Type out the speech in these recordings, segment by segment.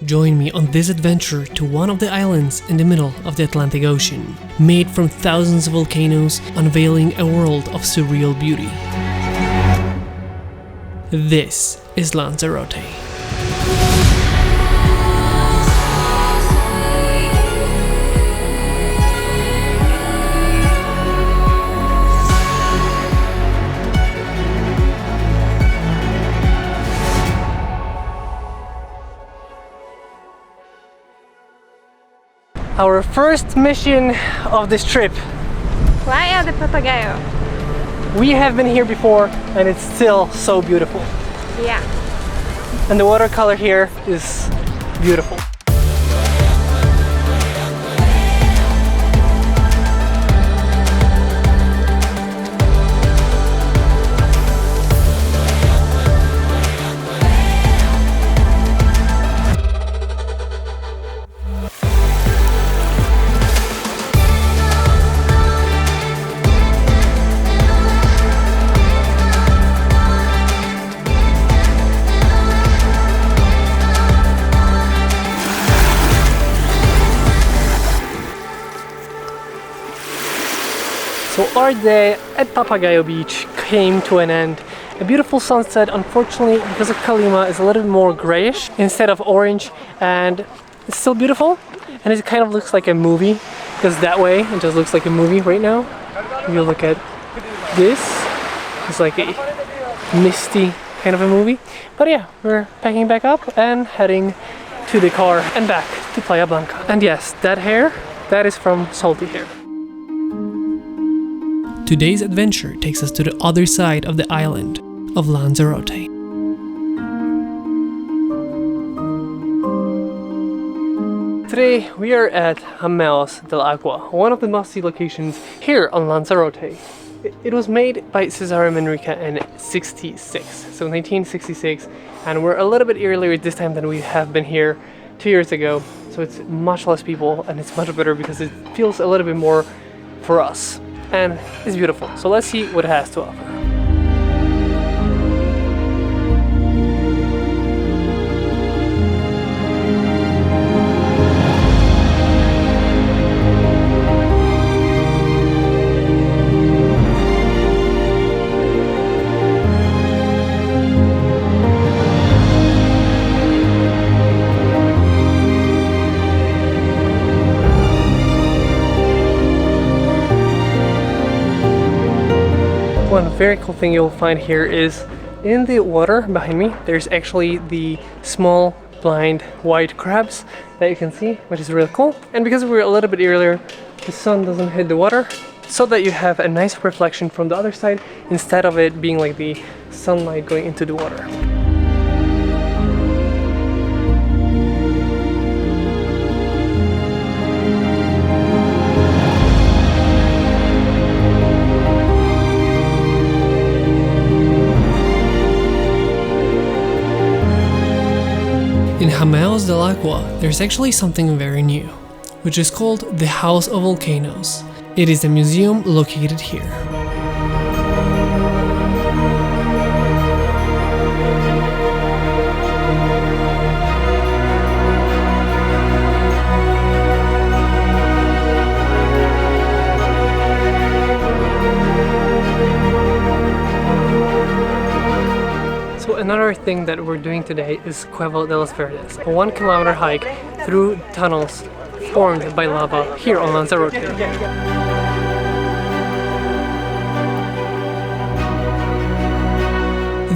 Join me on this adventure to one of the islands in the middle of the Atlantic Ocean, made from thousands of volcanoes, unveiling a world of surreal beauty. This is Lanzarote. Our first mission of this trip. Playa del Papagayo. We have been here before and it's still so beautiful. Yeah. And the watercolor here is beautiful. So our day at Papagayo Beach came to an end. A beautiful sunset, unfortunately, because of Kalima, is a little bit more grayish instead of orange, and it's still beautiful, and it kind of looks like a movie, because that way it just looks like a movie right now. If you look at this, it's like a misty kind of a movie. But yeah, we're packing back up and heading to the car and back to Playa Blanca. And yes, that hair, that is from salty hair. Today's adventure takes us to the other side of the island of Lanzarote. Today we are at Jameos del Aqua, one of the must-see locations here on Lanzarote. It was made by Cesare Manrique in 1966, and we're a little bit earlier this time than we have been here 2 years ago, so it's much less people and it's much better because it feels a little bit more for us. And it's beautiful. So let's see what it has to offer. One very cool thing you'll find here is in the water behind me, there's actually the small blind white crabs that you can see, which is really cool. And because we're a little bit earlier, the sun doesn't hit the water, so that you have a nice reflection from the other side instead of it being like the sunlight going into the water. In Jameos del Aqua, there's actually something very new, which is called the House of Volcanoes. It is a museum located here. So another thing that we're doing today is Cueva de los Verdes, a 1 kilometer hike through tunnels formed by lava here on Lanzarote.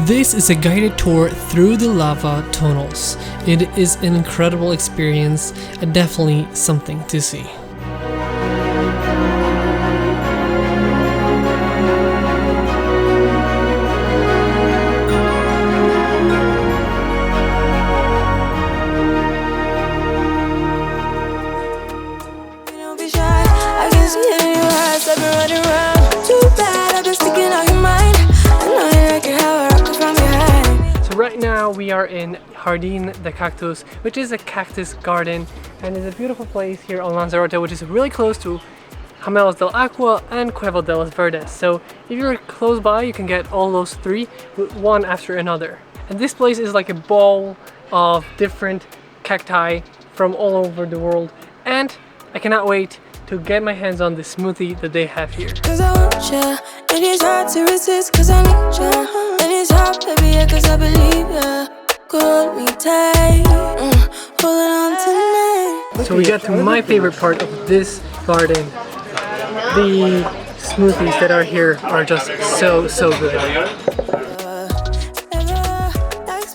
This is a guided tour through the lava tunnels. It is an incredible experience and definitely something to see. Right now we are in Jardin, the Cactus, which is a cactus garden, and it's a beautiful place here on Lanzarote, which is really close to Jameos del Aqua and Cueva de los Verdes. So if you're close by, you can get all those three one after another. And this place is like a ball of different cacti from all over the world, and I cannot wait to get my hands on the smoothie that they have here. Cause I want ya, and it's hard to resist cause I need ya. And it's hard, baby, yeah, cause I believe ya. Hold me tight, holding on tonight. So we got to my favorite part of this garden. The smoothies that are here are just so good.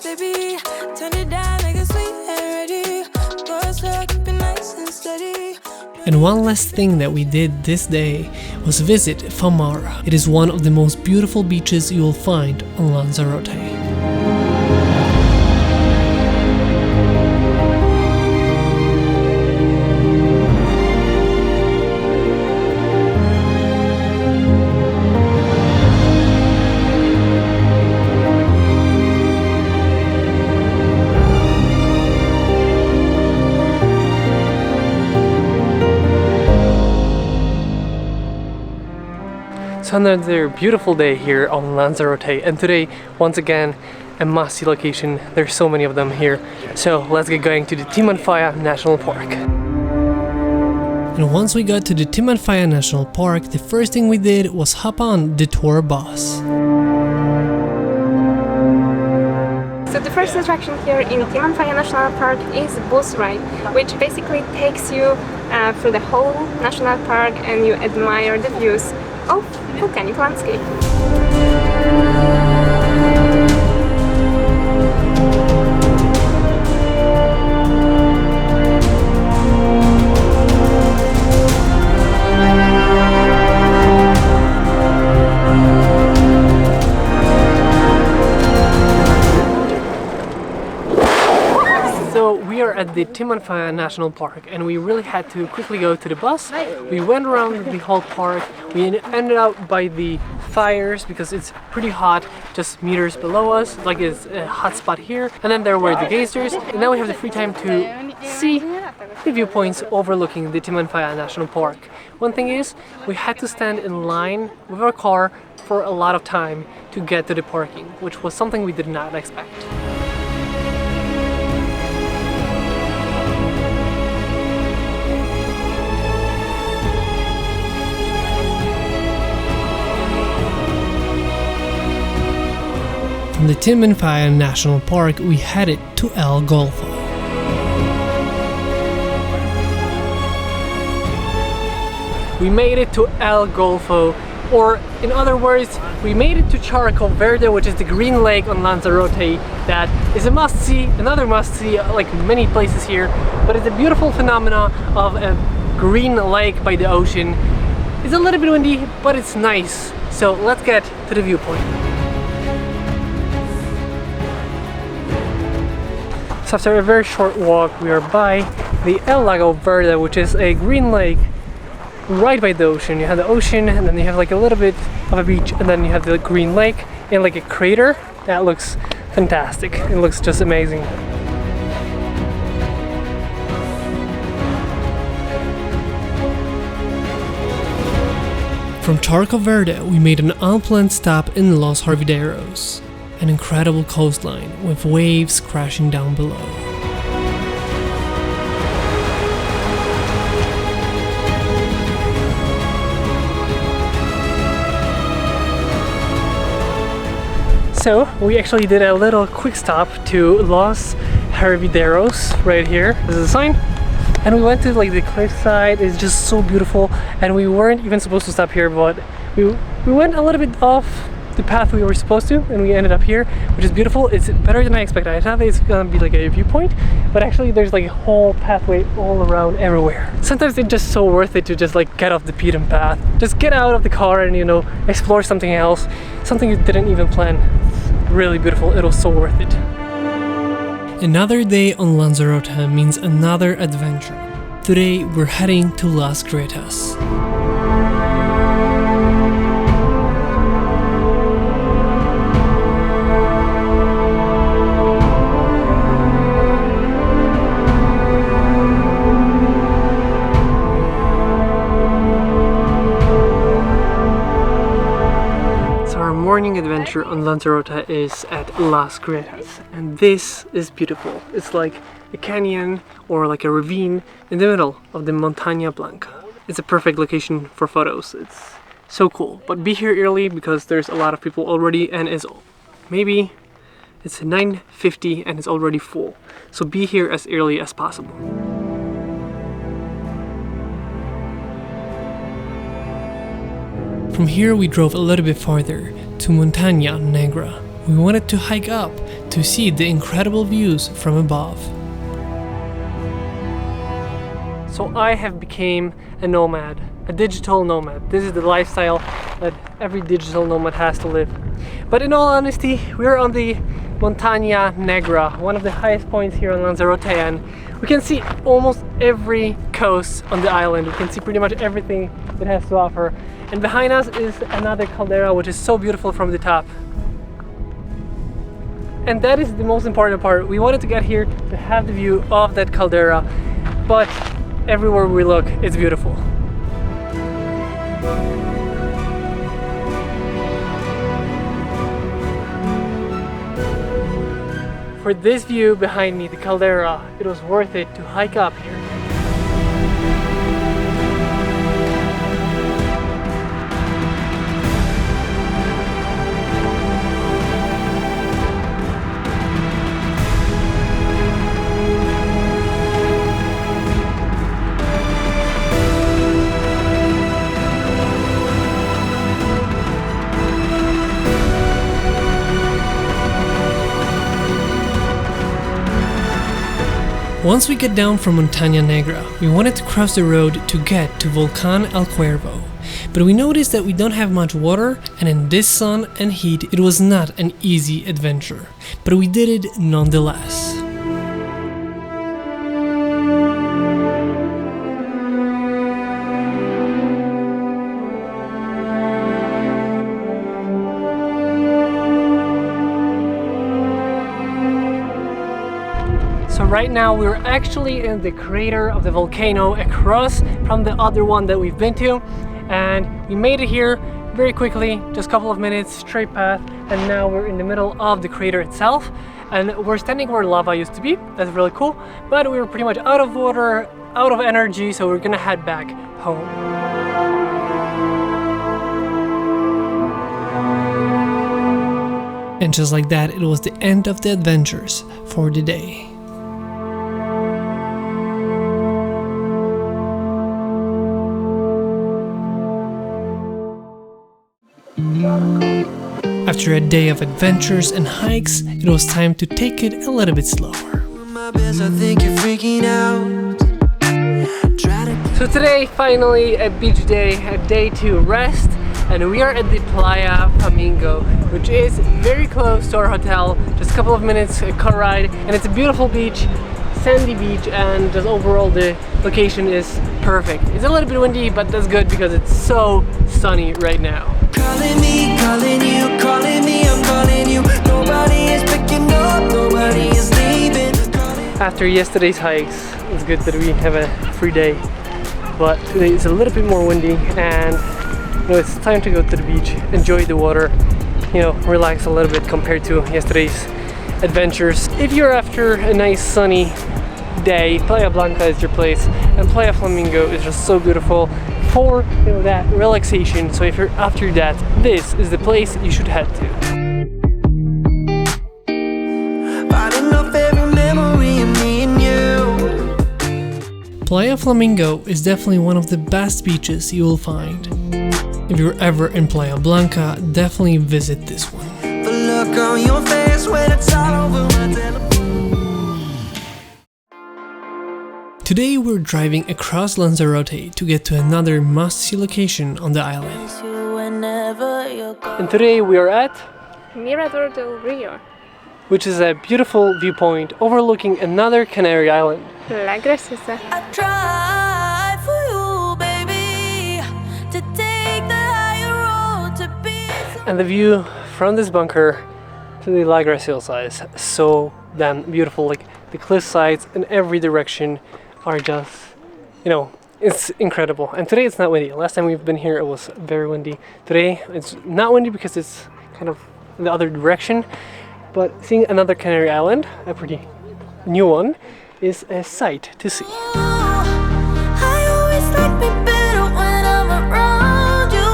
Baby, turn it down like a sweet and ready. Go slow, keep it nice and steady. And one last thing that we did this day was visit Famara. It is one of the most beautiful beaches you will find on Lanzarote. It's another beautiful day here on Lanzarote, and today, once again, a must-see location. There's so many of them here. So let's get going to the Timanfaya National Park. And once we got to the Timanfaya National Park, the first thing we did was hop on the tour bus. So the first attraction here in Timanfaya National Park is bus ride, which basically takes you through the whole national park and you admire the views of volcanic landscape. So we are at the Timanfaya National Park and we really had to quickly go to the bus. We went around the whole park. We ended up by the fires because it's pretty hot just meters below us, like it's a hot spot here. And then there were the geysers, and now we have the free time to see the viewpoints overlooking the Timanfaya National Park. One thing is, we had to stand in line with our car for a lot of time to get to the parking, which was something we did not expect. From the Timanfaya National Park, we headed to El Golfo. We made it to El Golfo, or in other words, we made it to Charco Verde, which is the green lake on Lanzarote that is a must-see, another must-see, like many places here, but it's a beautiful phenomena of a green lake by the ocean. It's a little bit windy, but it's nice. So let's get to the viewpoint. So after a very short walk, we are by the El Lago Verde, which is a green lake right by the ocean. You have the ocean, and then you have like a little bit of a beach, and then you have the green lake in like a crater. That looks fantastic. It looks just amazing. From Charco Verde, we made an unplanned stop in Los Harvideros. An incredible coastline with waves crashing down below. So we actually did a little quick stop to Los Harvideros right here. This is a sign. And we went to like the cliffside. It's just so beautiful, and we weren't even supposed to stop here, but we went a little bit off the path we were supposed to, and we ended up here, which is beautiful. It's better than I expected. I thought it's gonna be like a viewpoint, but actually there's like a whole pathway all around everywhere. Sometimes it's just so worth it to just like get off the beaten path. Just get out of the car and, you know, explore something else, something you didn't even plan. It's really beautiful. It was so worth it. Another day on Lanzarote means another adventure. Today we're heading to Las Grietas. Morning adventure adventure on Lanzarote is at Las Grietas, and this is beautiful. It's like a canyon or like a ravine in the middle of the Playa Blanca. It's a perfect location for photos. It's so cool, but be here early because there's a lot of people already, and it's 9:50 and it's already full. So be here as early as possible. From here we drove a little bit farther to Montaña Negra. We wanted to hike up to see the incredible views from above. So I have become a nomad, a digital nomad. This is the lifestyle that every digital nomad has to live. But in all honesty, we're on the Montaña Negra, one of the highest points here on Lanzarote, and we can see almost every coast on the island. We can see pretty much everything it has to offer. And behind us is another caldera, which is so beautiful from the top. And that is the most important part. We wanted to get here to have the view of that caldera, but everywhere we look, it's beautiful. For this view behind me, the caldera, it was worth it to hike up here. Once we get down from Montaña Negra, we wanted to cross the road to get to Volcán El Cuervo. But we noticed that we don't have much water, and in this sun and heat it was not an easy adventure. But we did it nonetheless. So right now we're actually in the crater of the volcano across from the other one that we've been to, and we made it here very quickly, just a couple of minutes, straight path, and now we're in the middle of the crater itself, and we're standing where lava used to be. That's really cool, but we were pretty much out of water, out of energy, so we're gonna head back home. And just like that, it was the end of the adventures for the day. After a day of adventures and hikes, it was time to take it a little bit slower. So today, finally a beach day, a day to rest, and we are at the Playa Flamingo, which is very close to our hotel, just a couple of minutes car ride, and it's a beautiful beach, sandy beach, and just overall the location is perfect. It's a little bit windy, but that's good because it's so sunny right now. Calling me, calling me, I'm calling you. Nobody is picking up, nobody is leaving. After yesterday's hikes, it's good that we have a free day, but today it's a little bit more windy, and it's time to go to the beach, enjoy the water, relax a little bit compared to yesterday's adventures. If you're after a nice sunny day, Playa Blanca is your place, and Playa Flamingo is just so beautiful for that relaxation. So if you're after that, this is the place you should head to. Playa Flamingo is definitely one of the best beaches you will find. If you're ever in Playa Blanca, definitely visit this one. The look on your face when it's all over. Today we're driving across Lanzarote to get to another must-see location on the island. And today we are at Mirador del Rio, which is a beautiful viewpoint overlooking another Canary island. La Graciosa. And the view from this bunker to the La Graciosa is so damn beautiful. Like the cliff sides in every direction are just, it's incredible. And today it's not windy. Last time we've been here it was very windy. Today it's not windy because it's kind of in the other direction. But seeing another Canary island, a pretty new one, is a sight to see. I always like me better when I'm around you.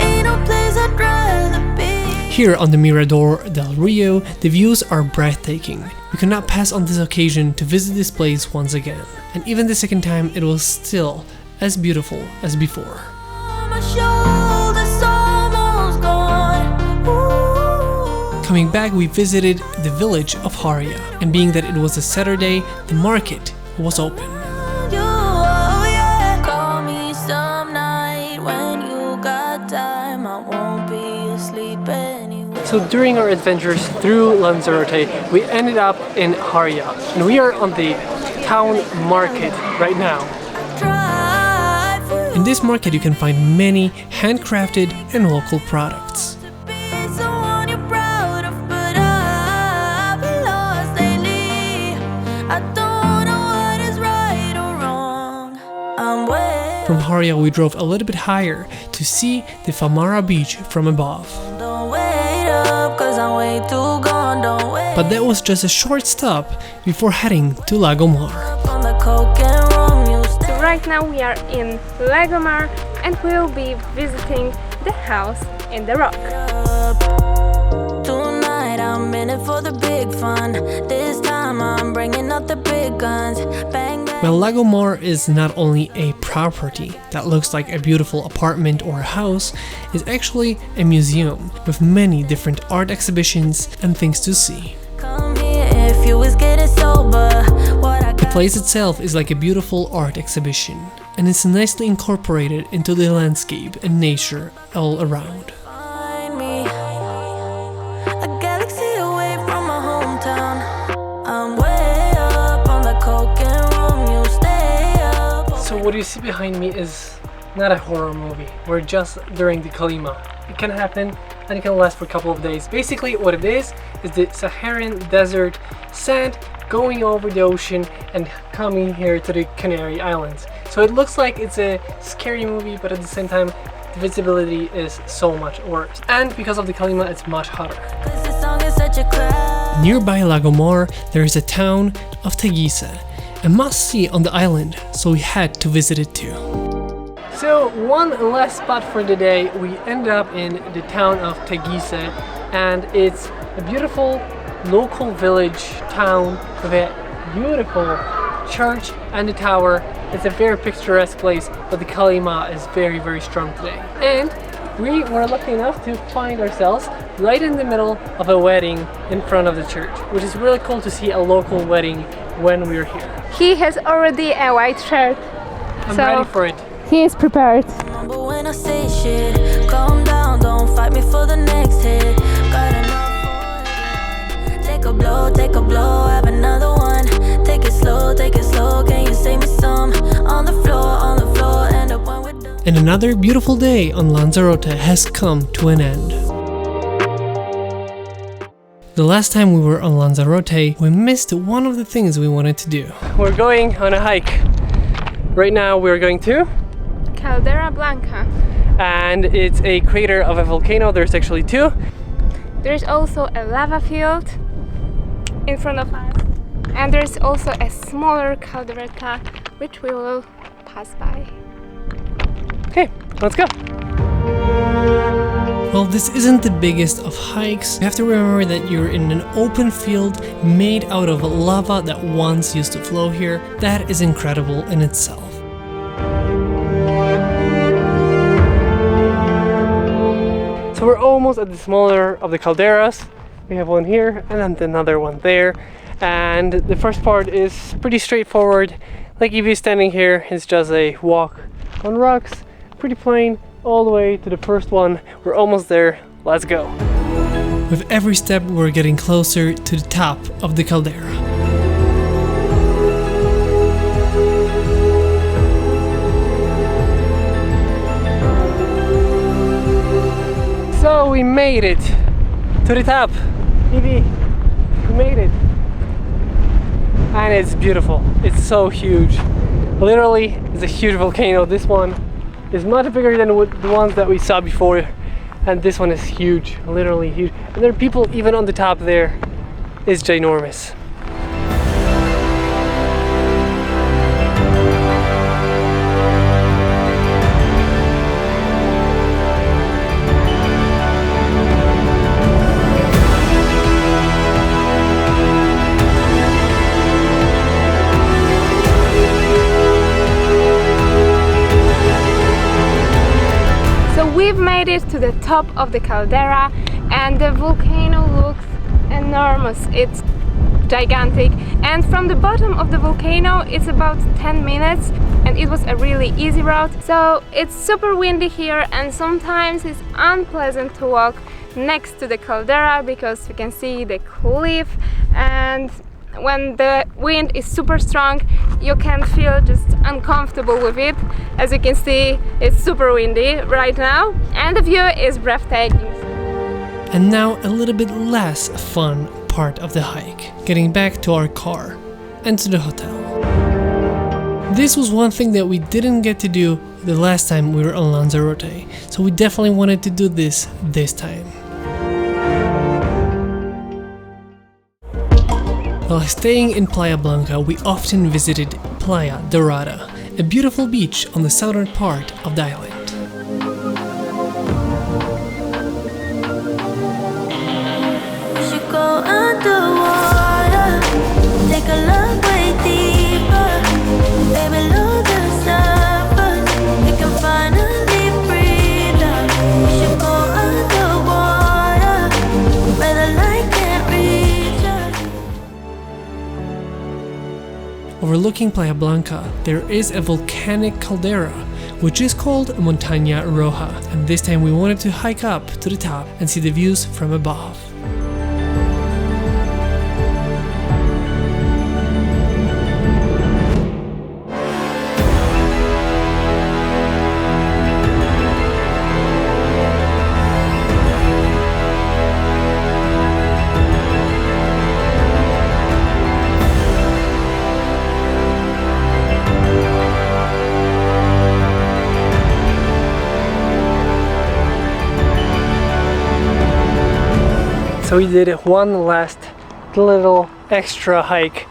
Ain't no place I'd rather be. Here on the Mirador del Rio, the views are breathtaking. We could not pass on this occasion to visit this place once again. And even the second time, it was still as beautiful as before. My shoulder's almost gone. Ooh. Coming back, we visited the village of Geria, and being that it was a Saturday, the market was open. You, oh yeah. Call me some night when you got time. I won't be asleep anyway. So during our adventures through Lanzarote, we ended up in Geria, and we are on the town market right now. Try for In this market, you can find many handcrafted and local products. to be someone you're proud of, but I've been lost lately. I don't know what is right or wrong. I'm way From Geria, we drove a little bit higher to see the Famara beach from above. Don't wait up, cause I'm way too gone. Don't wait But that was just a short stop before heading to Lago Mar. up on the coke and rum. You stay So right now we are in Lago Mar and we'll be visiting the house in the rock. up. Tonight I'm in it for the big fun. This time I'm bringing out the big guns. Bang, bang. Well, Lago Mar is not only a property that looks like a beautiful apartment or a house, it's actually a museum with many different art exhibitions and things to see. Come here if you was getting sober. What I The got place itself is like a beautiful art exhibition, and it's nicely incorporated into the landscape and nature all around. find me. A galaxy away from my hometown. I'm way up on the coke and rum. You stay up. So what you see behind me is not a horror movie. We're just during the Kalima. It can happen and it can last for a couple of days. Basically what it is the Saharan desert sand going over the ocean and coming here to the Canary Islands. So it looks like it's a scary movie, but at the same time the visibility is so much worse. And because of the Kalima, it's much hotter. Cause this song is such a crowd. Nearby Lago Mar, there is a town of Teguise, a must-see on the island, so we had to visit it too. So one last spot for the day, we ended up in the town of Teguise, and it's a beautiful local village town with a beautiful church and a tower. It's a very picturesque place, but the Kalima is very, very strong today. And we were lucky enough to find ourselves right in the middle of a wedding in front of the church, which is really cool to see a local wedding when we're here. He has already a white shirt, I'm so ready for it. he is prepared. But when I say shit, calm down, don't fight me for the next hit. Got enough for it. Take a blow, have another one. Take it slow, can you save me some? On the floor, end up when we're done. And another beautiful day on Lanzarote has come to an end. The last time we were on Lanzarote, we missed one of the things we wanted to do. We're going on a hike. Right now we're going to, Playa Blanca. and it's a crater of a volcano. There's actually two. There's also a lava field in front of us. And there's also a smaller caldera which we will pass by. Okay, let's go. Well, this isn't the biggest of hikes. You have to remember that you're in an open field made out of lava that once used to flow here. That is incredible in itself. So we're almost at the smaller of the calderas. We have one here and then another one there. And the first part is pretty straightforward. Like if you're standing here, it's just a walk on rocks, pretty plain, all the way to the first one. We're almost there. Let's go. With every step, we're getting closer to the top of the caldera. So we made it to the top. Evie, we made it. And it's beautiful. It's so huge. Literally, it's a huge volcano. This one is much bigger than the ones that we saw before. and this one is huge, literally huge. And there are people even on the top there. It's ginormous. We've made it to the top of the caldera, and the volcano looks enormous. It's gigantic, and from the bottom of the volcano it's about 10 minutes, and it was a really easy route. So it's super windy here, and sometimes it's unpleasant to walk next to the caldera because you can see the cliff, and when the wind is super strong you can feel just uncomfortable with it. As you can see, it's super windy right now, and the view is breathtaking. And now a little bit less fun part of the hike, getting back to our car and to the hotel. This was one thing that we didn't get to do the last time we were on Lanzarote, so we definitely wanted to do this time. While staying in Playa Blanca, we often visited Playa Dorada, a beautiful beach on the southern part of the island. We should go underwater, take a look way deeper, baby, below the surface, we can finally breathe out. We should go underwater, where the light can't reach us. Overlooking Playa Blanca, there is a volcanic caldera, which is called Montaña Roja, and this time we wanted to hike up to the top and see the views from above. So we did one last little extra hike.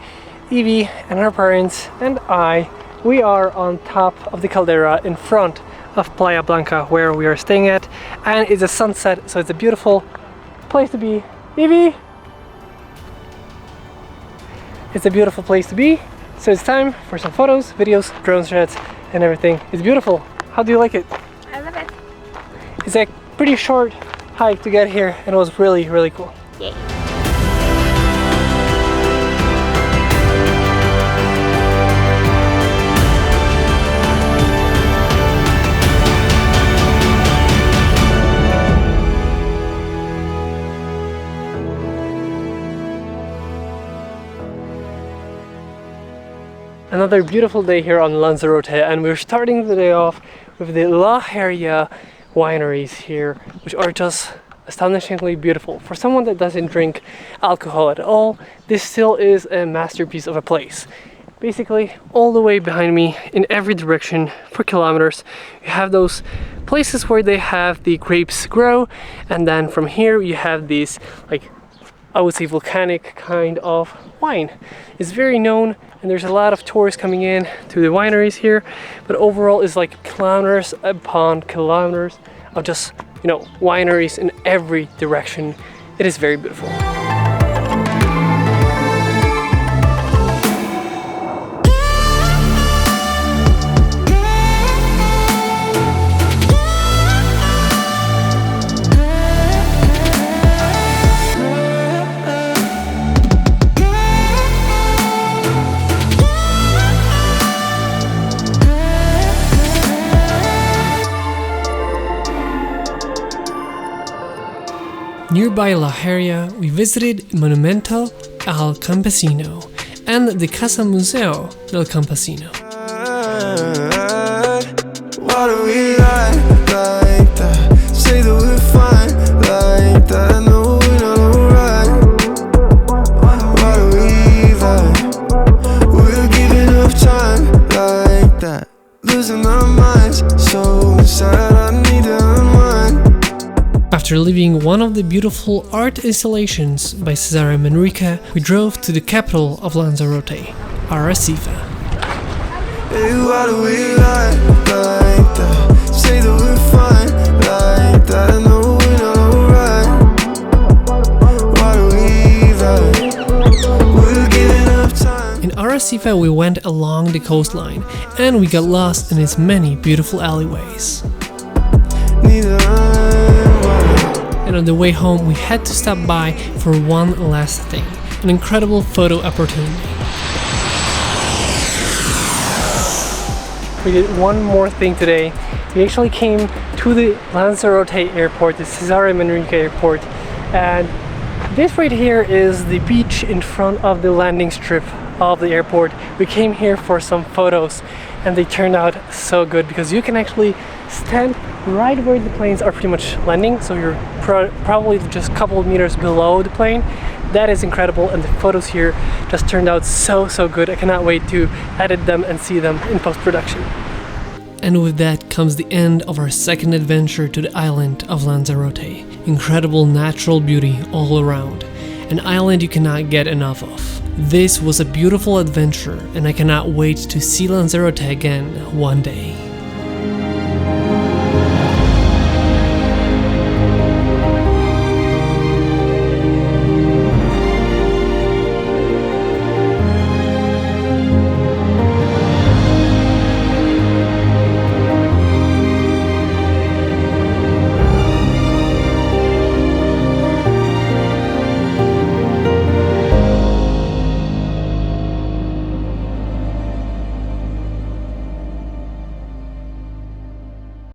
Evie and her parents and I, we are on top of the caldera in front of Playa Blanca where we are staying at, and it's a sunset, so it's a beautiful place to be. Evie! It's a beautiful place to be, so it's time for some photos, videos, drone shots and everything. It's beautiful. How do you like it? I love it. It's a pretty short hike to get here, and it was really, really cool. Yay. Another beautiful day here on Lanzarote, and we're starting the day off with the La Geria wineries here, which are just astonishingly beautiful. For someone that doesn't drink alcohol at all, this still is a masterpiece of a place. Basically, all the way behind me, in every direction for kilometers, you have those places where they have the grapes grow, and then from here you have these, like, I would say volcanic kind of wine. It's very known, and there's a lot of tourists coming in to the wineries here, but overall it's like kilometers upon kilometers of just, you know, wineries in every direction. It is very beautiful. Nearby La Geria, we visited Monumento al Campesino and the Casa Museo del Campesino. Why do we lie like that? Say that we're fine like that. No, we're not alright. Why do we lie? We're giving up time like that. Losing our minds, so sad, I need to unwind. After leaving one of the beautiful art installations by Cesare Manrique, we drove to the capital of Lanzarote, Arrecife. Hey, why do we lie like that? Say that we're fine like that. No, we're not alright. Why do we lie? We're giving up time. In Arrecife we went along the coastline and we got lost in its many beautiful alleyways. Neither And on the way home we had to stop by for one last thing, an incredible photo opportunity. We did one more thing today. We actually came to the Lanzarote airport, the Cesare Manrique airport, and this right here is the beach in front of the landing strip of the airport. We came here for some photos and they turned out so good because you can actually stand right where the planes are pretty much landing, so you're probably just a couple of meters below the plane. That is incredible, and the photos here just turned out so good. I cannot wait to edit them and see them in post-production. And with that comes the end of our second adventure to the island of Lanzarote. Incredible natural beauty all around, an island you cannot get enough of. This was a beautiful adventure and I cannot wait to see Lanzarote again one day.